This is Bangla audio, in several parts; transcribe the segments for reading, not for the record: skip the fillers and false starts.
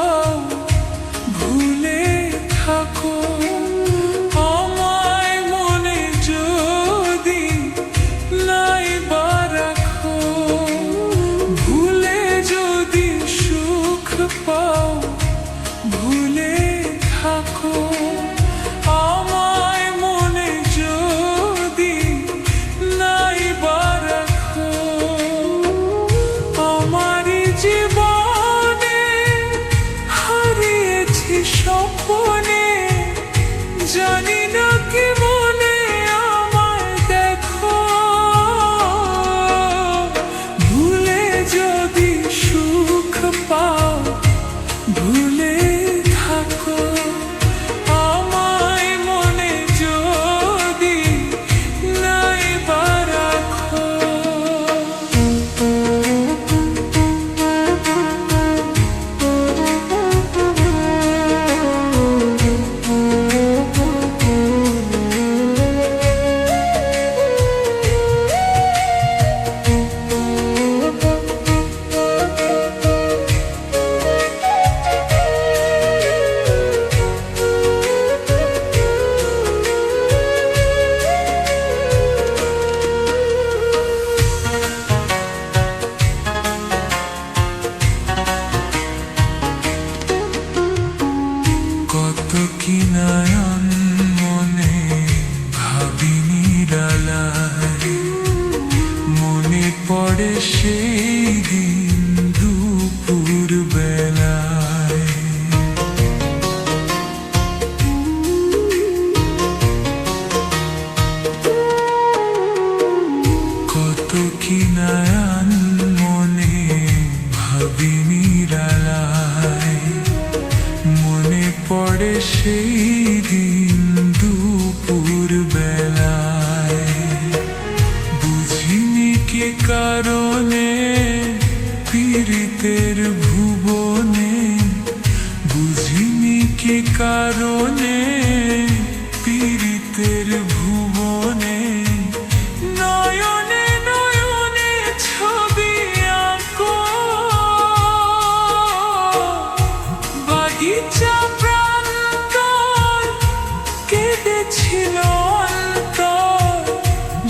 পাও ভুলে থাকো আমায় মনে যদি নাই বা রাখো ভুলে যদি সুখ পাও ভুলে থাকো আমায় মনে যদি নাই বা রাখো আমার জীবনে হারিয়েছি স্বপ্নে জানি না কি বলে আমায় দেখো ভুলে যদি সুখ পাও ভুলে থাকো আমায় মনে যদি নাই বা রাখো কত কি নয়ন মনে ভাবি নিরালায় মনে পড়ে সেই দিন দুপুর বেলায় কত কি নয়ন মনে ভাবি নিরালায় মনে পড়ে সেই দিন দুপুর বেলায় বুঝিনি কি কারণে পীড়িতের ভুবনে বুঝিনি কি কারণে পীড়িতের ভুবনে নয়নে নয়নে ছবি আঁকো বাগিচা প্রান্তর কেঁদেছিল অন্তর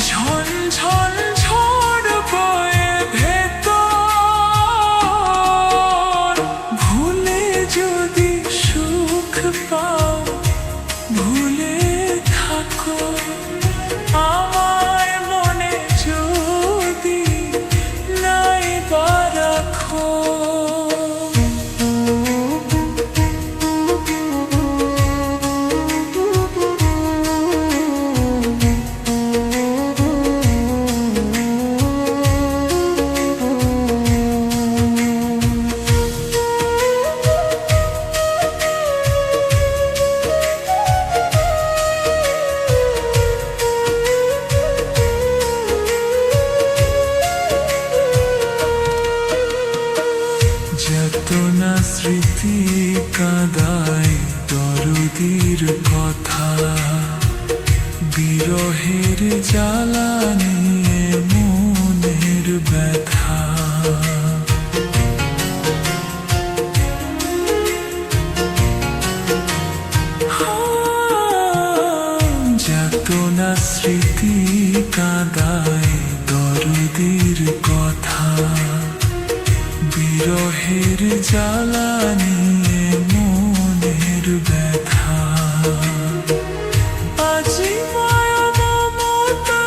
ঝন ঝন ঝড় বয়ে ভেতর ভুলে যদি সুখ পাও ভুলে থাকো আমায় মনে যদি নাই বা রাখো যাতনা স্মৃতি কাঁদায় দরদির কথা বিরহের জ্বালা নিয়ে মনের ব্যথা যাতনা স্মৃতি কাঁদায় দরদির কথা বিরহের জ্বালা নিয়ে মনের ব্যথা আজি মায়া মমতা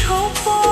স্বপন